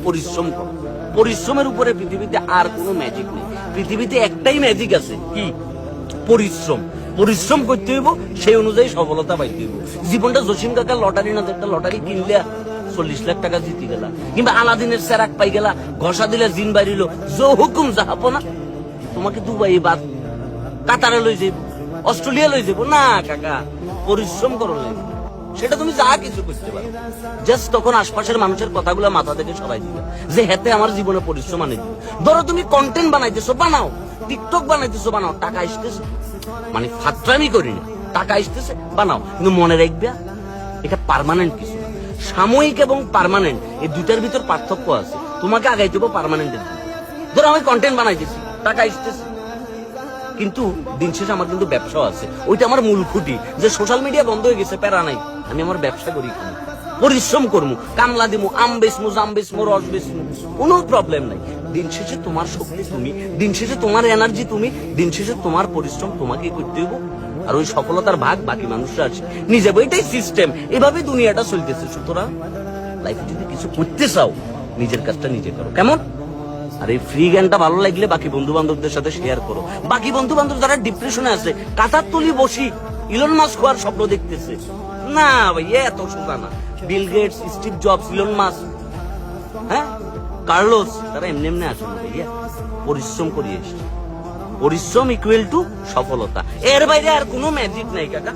পরিশ্রম করো। পরিশ্রমের উপরে পৃথিবীতে আর কোনো ম্যাজিক নেই। পৃথিবীতে একটাই ম্যাজিক আছে, কি? পরিশ্রম। পরিশ্রম করতে হইব, সেই অনুযায়ী সফলতা পাইতে হইব। জীবনটা জসিম কাকার লটারি না, একটা লটারি কিনলে 40 লাখ টাকা জিতে গেলা, কিংবা আলাদিনের সেরাক পাই গেলা, ঘষা দিলে জিন বাইরিল, জো হুকুম যাহাবো না। তোমাকে দুবাই বাদ কাতারে লই যাইব, অস্ট্রেলিয়া লই যাবো না কাকা। পরিশ্রম করো লাগবে, সেটা তুমি যা কিছু করতে পারো। জাস্ট তখন আশপাশের মানুষের কথাগুলো মাথা থেকে সরাই দিবে যে হেতে আমার জীবনে পরিশ্রম আনে দিবে। ধরো তুমি কন্টেন্ট বানাইতেছো, বানাও। টিকটক বানাইতেছো, বানাও। টাকা আসতেছে, মানে ফাত্রামি করি না, টাকা আসতেছে, বানাও। কিন্তু মনে রাখবে, এটা পার্মানেন্ট কিছু না। সাময়িক এবং পার্মানেন্ট, এই দুটার ভিতর পার্থক্য আছে। তোমাকে আগাইতে হবে পার্মানেন্টের দিকে। ধরো আমি কন্টেন্ট বানাইতেছি, টাকা আসতেছে, কিন্তু দিন শেষে আমার কিন্তু ব্যবসাও আছে। ওইটা আমার মূল খুঁটি, যে সোশ্যাল মিডিয়া বন্ধ হয়ে গেছে, প্যারা নাই, আমি আমার ব্যবসা করি, পরিশ্রম করবো, কামলা দিমু, আম বেচমু, জাম বেচমু, রস বেচমু, কোনো প্রবলেম নাই। দিন শেষে তোমার শক্তি তুমি, দিন শেষে তোমার এনার্জি তুমি, দিন শেষে তোমার পরিশ্রম তোমাকে করতে হইব। আর ওই সফলতার ভাগ বাকি মানুষরা আছে নিজে। এটাই সিস্টেম, এভাবে দুনিয়াটা চলতেছে। সুতরাং লাইফে যদি কিছু করতে চাও, নিজের কাজটা নিজে করো। কেমন? আর এই ফ্রি জ্ঞানটা ভালো লাগলে বাকি বন্ধু বান্ধবদের সাথে শেয়ার করো। বাকি বন্ধু বান্ধব যারা ডিপ্রেশনে আছে, কাতার তলি বসি ইলন মাস্ক হওয়ার স্বপ্ন দেখতেছে, না ভাই এত সোজা না। Bill Gates, Steve Jobs, Elon Musk, হ্যাঁ, কার্লোস, তারা এমনি এমনি আসে না ভাইয়া, পরিশ্রম করিয়ে এসছে। পরিশ্রম ইকুয়াল টু সফলতা, এর বাইরে আর কোনো ম্যাজিক নাই কাকা।